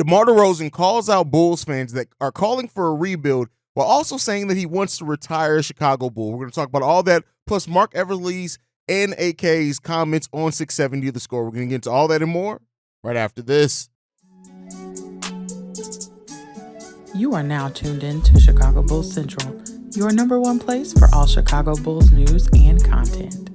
DeMar DeRozan calls out Bulls fans that are calling for a rebuild while also saying that he wants to retire a Chicago Bull. We're going to talk about all that, plus Mark Eversley's and AK's comments on 670 The Score. We're going to get into all that and more right after this. You are now tuned in to Chicago Bulls Central, your number one place for all Chicago Bulls news and content.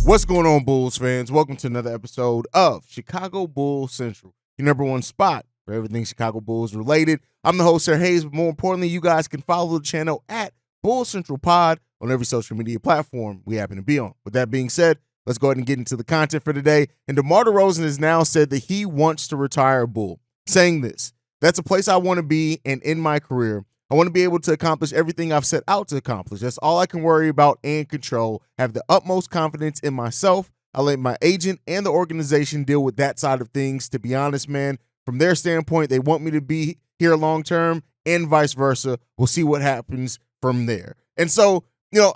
What's going on, Bulls fans? Welcome to another episode of Chicago Bulls Central, your number one spot for everything Chicago Bulls related. I'm the host, Sir Haize, but more importantly, you guys can follow the channel at Bulls Central Pod on every social media platform we happen to be on. With that being said, let's go ahead and get into the content for today. And DeMar DeRozan has now said that he wants to retire a Bull, saying this: "That's a place I want to be, and in my career, I want to be able to accomplish everything I've set out to accomplish. That's all I can worry about and control. Have the utmost confidence in myself. I let my agent and the organization deal with that side of things. To be honest, man, from their standpoint, they want me to be here long term and vice versa. We'll see what happens from there." And so,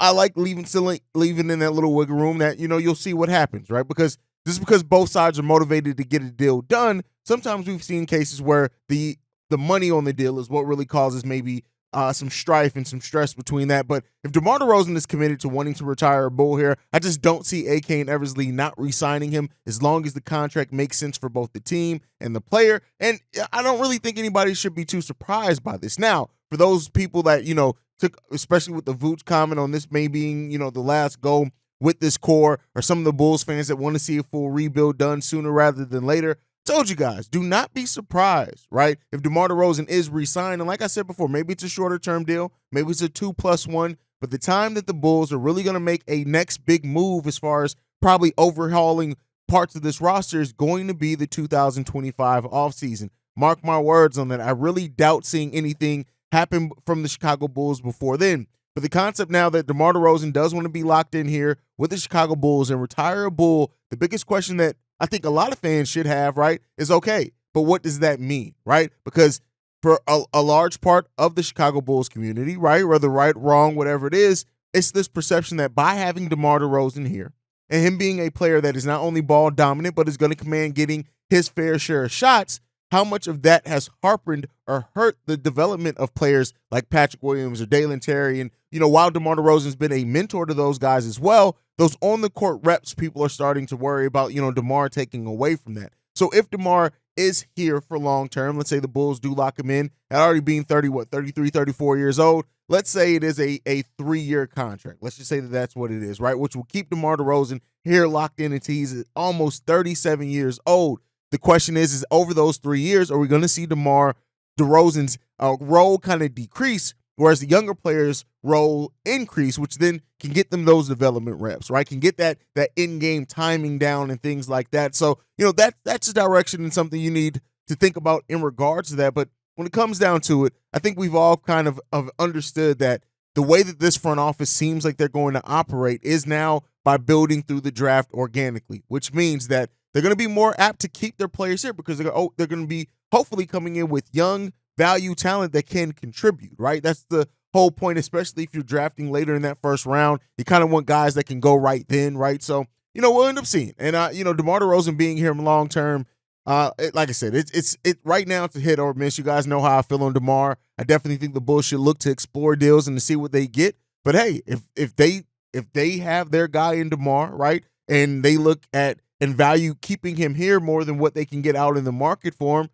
I like leaving in that little wiggle room that, you'll see what happens, right? Because just because both sides are motivated to get a deal done, sometimes we've seen cases where the money on the deal is what really causes maybe some strife and some stress between that. But if DeMar DeRozan is committed to wanting to retire a Bull here, I just don't see AK and Eversley not re-signing him as long as the contract makes sense for both the team and the player. And I don't really think anybody should be too surprised by this. Now, for those people that, took, especially with the Vooch comment on this may being, the last go with this core, or some of the Bulls fans that want to see a full rebuild done sooner rather than later, told you guys, do not be surprised, right? If DeMar DeRozan is re-signed, and like I said before, maybe it's a shorter term deal, maybe it's a 2+1, but the time that the Bulls are really going to make a next big move as far as probably overhauling parts of this roster is going to be the 2025 offseason. Mark my words on that. I really doubt seeing anything happen from the Chicago Bulls before then. But the concept now that DeMar DeRozan does want to be locked in here with the Chicago Bulls and retire a Bull, the biggest question that I think a lot of fans should have, right, is okay, but what does that mean, right? Because for a large part of the Chicago Bulls community, right, whether right, wrong, whatever it is, it's this perception that by having DeMar DeRozan here and him being a player that is not only ball dominant but is going to command getting his fair share of shots, how much of that has harpened or hurt the development of players like Patrick Williams or Dalen Terry. And, while DeMar DeRozan's been a mentor to those guys as well, those on-the-court reps, people are starting to worry about, DeMar taking away from that. So if DeMar is here for long-term, let's say the Bulls do lock him in, at already being 33, 34 years old, let's say it is a 3-year contract. Let's just say that that's what it is, right? Which will keep DeMar DeRozan here locked in until he's almost 37 years old. The question is over those 3 years, are we going to see DeMar DeRozan's role kind of decrease, whereas the younger players' role increase, which then can get them those development reps, right? Can get that in-game timing down and things like that. So, that's a direction and something you need to think about in regards to that. But when it comes down to it, I think we've all kind of understood that the way that this front office seems like they're going to operate is now by building through the draft organically, which means that they're going to be more apt to keep their players here because they're going to be hopefully coming in with young value talent that can contribute, right? That's the whole point, especially if you're drafting later in that first round. You kind of want guys that can go right then, right? So, we'll end up seeing. And, DeMar DeRozan being here long term, like I said, it's right now it's a hit or miss. You guys know how I feel on DeMar. I definitely think the Bulls should look to explore deals and to see what they get. But hey, if they have their guy in DeMar, right, and they look at and value keeping him here more than what they can get out in the market for him,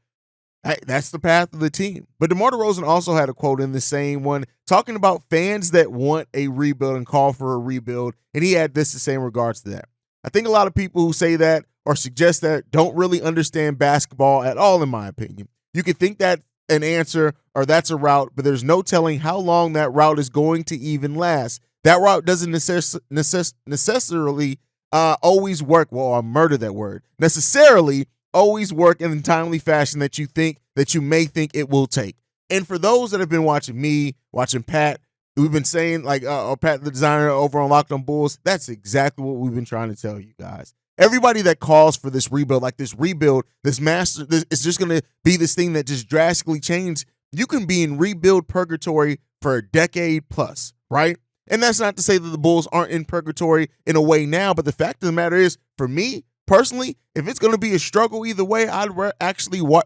hey, that's the path of the team. But DeMar DeRozan also had a quote in the same one talking about fans that want a rebuild and call for a rebuild, and he had this to say in regards to that. "I think a lot of people who say that or suggest that don't really understand basketball at all, in my opinion. You could think that an answer or that's a route, but there's no telling how long that route is going to even last. That route doesn't necessarily always work. Well, I murdered that word. Necessarily always work in the timely fashion that you may think it will take. And for those that have been watching me, watching Pat, we've been saying Pat the designer over on Locked On Bulls, that's exactly what we've been trying to tell you guys. Everybody that calls for this rebuild, this master, it's just going to be this thing that just drastically changes. You can be in rebuild purgatory for a decade plus, right? And that's not to say that the Bulls aren't in purgatory in a way now, but the fact of the matter is, for me personally, if it's going to be a struggle either way, I'd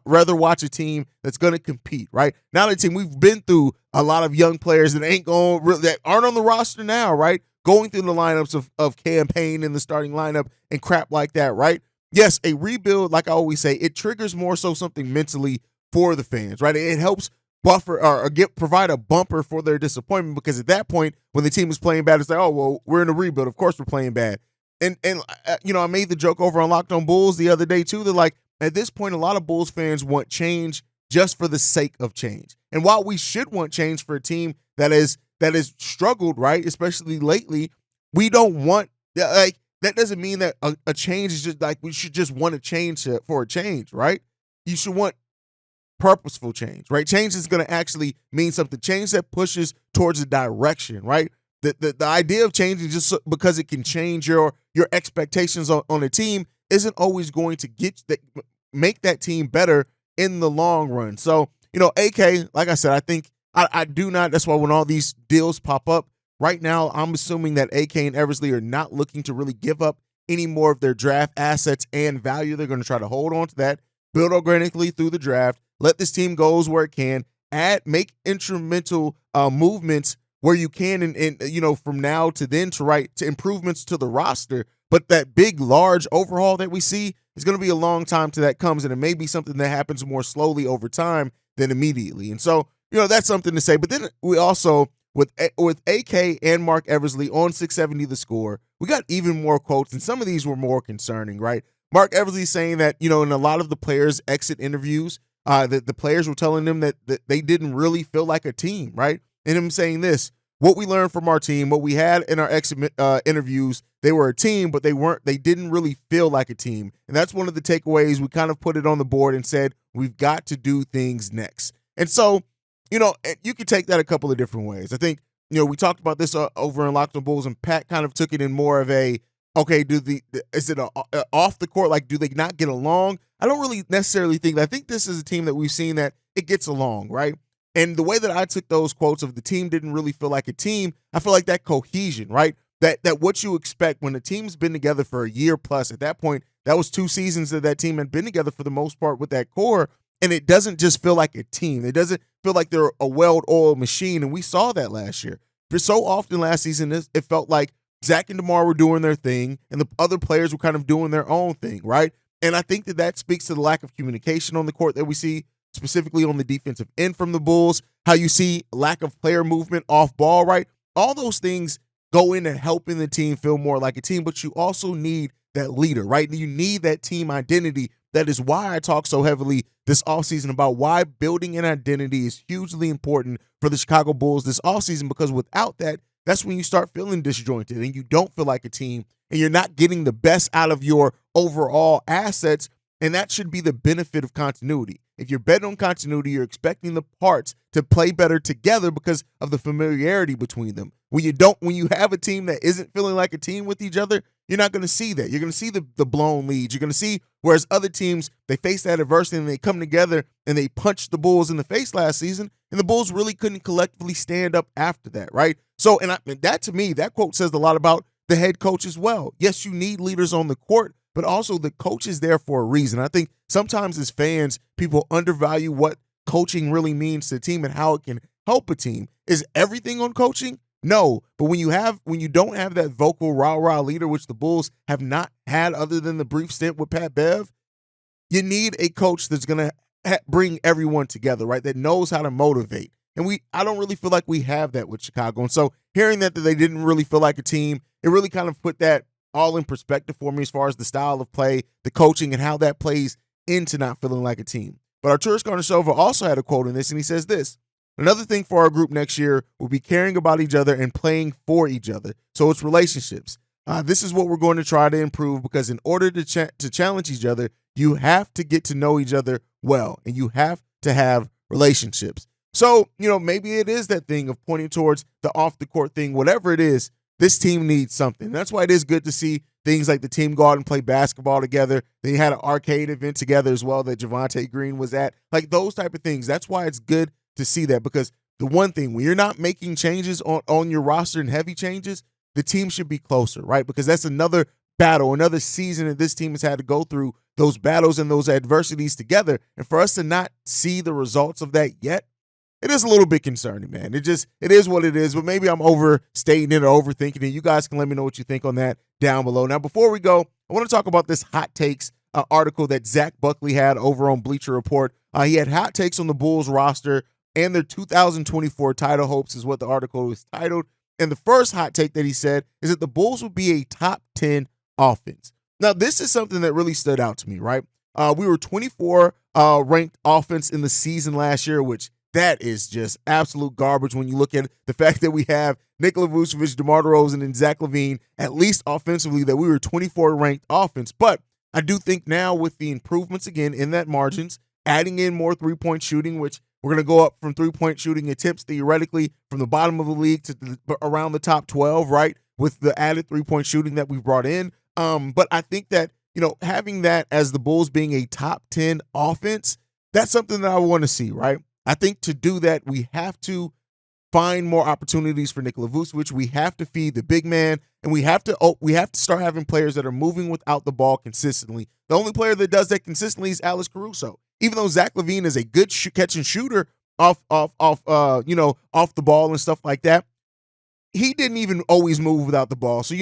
rather watch a team that's going to compete, right? Now the team, we've been through a lot of young players that aren't on the roster now, right? Going through the lineups of campaign in the starting lineup and crap like that, right? Yes, a rebuild, like I always say, it triggers more so something mentally for the fans, right? It helps buffer or provide a bumper for their disappointment, because at that point, when the team is playing bad, it's like, oh, well, we're in a rebuild. Of course we're playing bad. And I made the joke over on Locked On Bulls the other day too. They're like, at this point, a lot of Bulls fans want change just for the sake of change. And while we should want change for a team that has struggled, right, especially lately, we don't want that doesn't mean that a change is just like we should just want to change for a change, right? You should want purposeful change, right? Change is going to actually mean something. Change that pushes towards a direction, right? The idea of changing just because it can change your expectations on a team isn't always going to make that team better in the long run. So, AK, like I said, I think I do not. That's why when all these deals pop up right now, I'm assuming that AK and Eversley are not looking to really give up any more of their draft assets and value. They're going to try to hold on to that, build organically through the draft, let this team go where it can, make instrumental movements where you can, and from now to then to improvements to the roster. But that big, large overhaul that we see is going to be a long time till that comes, and it may be something that happens more slowly over time than immediately. And so, that's something to say. But then we also, with AK and Mark Eversley on 670 The Score, we got even more quotes, and some of these were more concerning, right? Mark Eversley saying that, in a lot of the players' exit interviews, that the players were telling them that they didn't really feel like a team, right? And him saying this: what we learned from our team, what we had in our exit interviews, they were a team, but they didn't really feel like a team. And that's one of the takeaways. We kind of put it on the board and said, we've got to do things next. And so, you could take that a couple of different ways. I think, we talked about this over in Locked On Bulls, and Pat kind of took it in more of a, okay, is it off the court? Like, do they not get along? I don't really necessarily think that. I think this is a team that we've seen that it gets along, right? And the way that I took those quotes of the team didn't really feel like a team, I feel like that cohesion, right? That what you expect when a team's been together for a year plus. At that point, that was 2 seasons that team had been together for the most part with that core, and it doesn't just feel like a team. It doesn't feel like they're a well-oiled machine, and we saw that last year. For so often last season, it felt like Zach and DeMar were doing their thing, and the other players were kind of doing their own thing, right? And I think that speaks to the lack of communication on the court that we see, specifically on the defensive end from the Bulls, how you see lack of player movement off ball, right? All those things go into helping the team feel more like a team, but you also need that leader, right? You need that team identity. That is why I talk so heavily this offseason about why building an identity is hugely important for the Chicago Bulls this offseason, because without that, that's when you start feeling disjointed and you don't feel like a team and you're not getting the best out of your overall assets. And that should be the benefit of continuity. If you're betting on continuity, you're expecting the parts to play better together because of the familiarity between them. When you have a team that isn't feeling like a team with each other, you're not going to see that. You're going to see the blown leads. You're going to see, whereas other teams, they face that adversity and they come together and they punch the Bulls in the face last season, and the Bulls really couldn't collectively stand up after that, right? So, and that to me, that quote says a lot about the head coach as well. Yes, you need leaders on the court, but also the coach is there for a reason. I think sometimes as fans, people undervalue what coaching really means to a team and how it can help a team. Is everything on coaching? No, but when you don't have that vocal rah-rah leader, which the Bulls have not had other than the brief stint with Pat Bev, you need a coach that's going to bring everyone together, right? That knows how to motivate. And I don't really feel like we have that with Chicago. And so hearing that they didn't really feel like a team, it really kind of put that all in perspective for me as far as the style of play, the coaching, and how that plays into not feeling like a team. But Arturas Karnisovas also had a quote in this, and he says this: another thing for our group next year will be caring about each other and playing for each other. So it's relationships. This is what we're going to try to improve, because in order to challenge each other, you have to get to know each other well, and you have to have relationships. So, maybe it is that thing of pointing towards the off-the-court thing. Whatever it is, this team needs something. That's why it is good to see things like the team go out and play basketball together. They had an arcade event together as well that Javonte Green was at. Like those type of things. That's why it's good to see that, because the one thing, when you're not making changes on your roster and heavy changes, the team should be closer, right? Because that's another battle, another season that this team has had to go through those battles and those adversities together. And for us to not see the results of that yet, it is a little bit concerning, man. It is what it is, but maybe I'm overstating it or overthinking it. You guys can let me know what you think on that down below. Now, before we go, I want to talk about this hot takes article that Zach Buckley had over on Bleacher Report. He had hot takes on the Bulls roster and their 2024 title hopes is what the article was titled. And the first hot take that he said is that the Bulls will be a top 10 offense. Now, this is something that really stood out to me, right? We were 24 ranked offense in the season last year, which that is just absolute garbage when you look at the fact that we have Nikola Vucevic, DeMar DeRozan, and Zach LaVine, at least offensively, that we were 24 ranked offense. But I do think now with the improvements, again, in that margins, adding in more three-point shooting, which we're going to go up from three-point shooting attempts theoretically from the bottom of the league to around the top 12, right, with the added three-point shooting that we've brought in. But I think that, having that as the Bulls being a top 10 offense, that's something that I want to see, right? I think to do that, we have to find more opportunities for Nikola Vucevic. We have to feed the big man, and we have to start having players that are moving without the ball consistently. The only player that does that consistently is Alex Caruso. Even though Zach LaVine is a good catch and shooter off the ball and stuff like that, he didn't even always move without the ball. So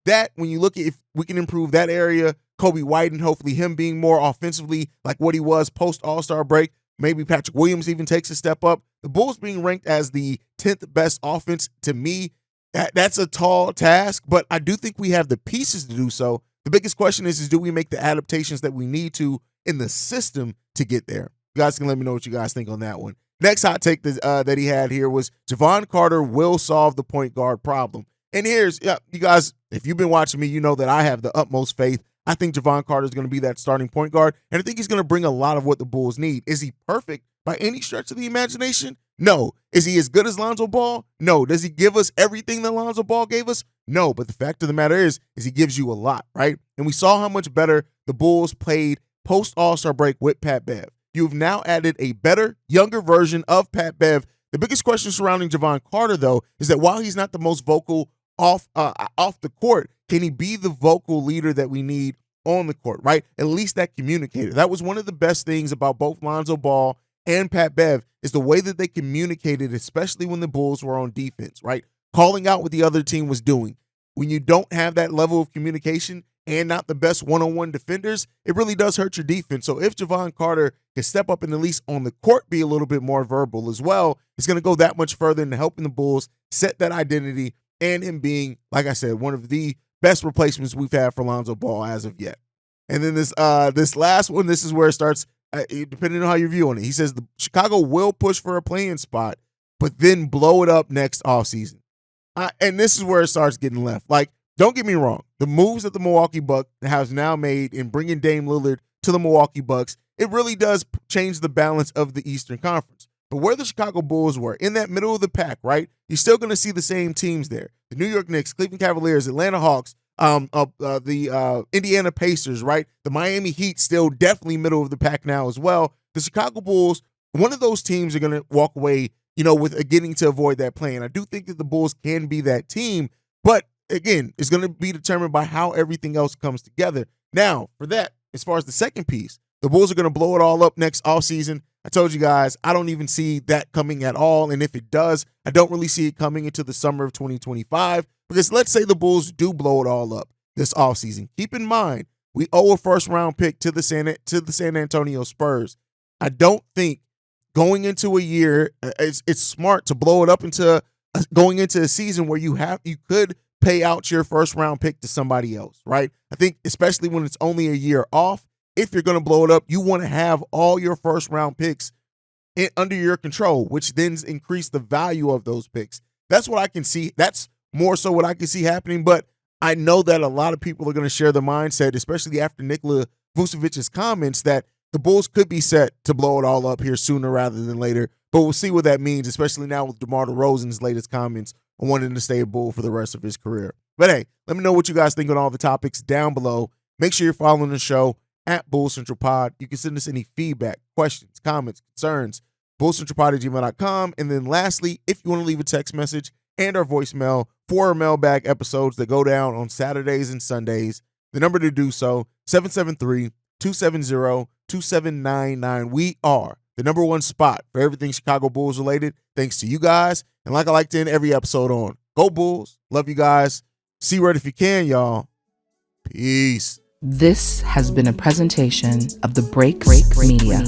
that when you look at if we can improve that area, Kobe White and hopefully him being more offensively like what he was post All-Star break. Maybe Patrick Williams even takes a step up. The Bulls being ranked as the 10th best offense, to me, that's a tall task, but I do think we have the pieces to do so. The biggest question is do we make the adaptations that we need to in the system to get there? You guys can let me know what you guys think on that one. Next hot take that he had here was Jevon Carter will solve the point guard problem. And here's, you guys, if you've been watching me, you know that I have the utmost faith. I think Jevon Carter is going to be that starting point guard, and I think he's going to bring a lot of what the Bulls need. Is he perfect by any stretch of the imagination? No. Is he as good as Lonzo Ball? No. Does he give us everything that Lonzo Ball gave us? No. But the fact of the matter is he gives you a lot, right? And we saw how much better the Bulls played post All-Star break with Pat Bev. You've now added a better, younger version of Pat Bev. The biggest question surrounding Jevon Carter, though, is that while he's not the most vocal off the court, can he be the vocal leader that we need on the court, right? At least that communicator. That was one of the best things about both Lonzo Ball and Pat Bev is the way that they communicated, especially when the Bulls were on defense, right? Calling out what the other team was doing. When you don't have that level of communication and not the best one-on-one defenders, it really does hurt your defense. So if Jevon Carter can step up and at least on the court be a little bit more verbal as well, it's going to go that much further into helping the Bulls set that identity and him being, like I said, one of the best replacements we've had for Lonzo Ball as of yet. And then this last one, this is where it starts, depending on how you're viewing it. He says the Chicago will push for a play-in spot, but then blow it up next offseason. And this is where it starts getting left. Like, don't get me wrong. The moves that the Milwaukee Bucks has now made in bringing Dame Lillard to the Milwaukee Bucks, it really does change the balance of the Eastern Conference. But where the Chicago Bulls were, in that middle of the pack, right, you're still going to see the same teams there. The New York Knicks, Cleveland Cavaliers, Atlanta Hawks, the Indiana Pacers, right? The Miami Heat still definitely middle of the pack now as well. The Chicago Bulls, one of those teams are going to walk away, with getting to avoid that play. And I do think that the Bulls can be that team. But again, it's going to be determined by how everything else comes together. Now, for that, as far as the second piece, the Bulls are going to blow it all up next offseason. I told you guys, I don't even see that coming at all. And if it does, I don't really see it coming into the summer of 2025. Because let's say the Bulls do blow it all up this offseason. Keep in mind, we owe a first-round pick to the San Antonio Spurs. I don't think going into a year, it's smart to blow it up into going into a season where you could pay out your first-round pick to somebody else, right? I think especially when it's only a year off, if you're going to blow it up, you want to have all your first-round picks under your control, which then increase the value of those picks. That's what I can see. That's more so what I can see happening, but I know that a lot of people are going to share the mindset, especially after Nikola Vucevic's comments, that the Bulls could be set to blow it all up here sooner rather than later. But we'll see what that means, especially now with DeMar DeRozan's latest comments on wanting to stay a Bull for the rest of his career. But hey, let me know what you guys think on all the topics down below. Make sure you're following the show at Bull Central Pod. You can send us any feedback, questions, comments, concerns, bullcentralpod@gmail.com. And then lastly, if you want to leave a text message and our voicemail for our mailbag episodes that go down on Saturdays and Sundays, the number to do so, 773-270-2799. We are the number one spot for everything Chicago Bulls related, thanks to you guys. And like I like to end every episode on, go Bulls. Love you guys. See red if you can, y'all. Peace. This has been a presentation of the Break Media.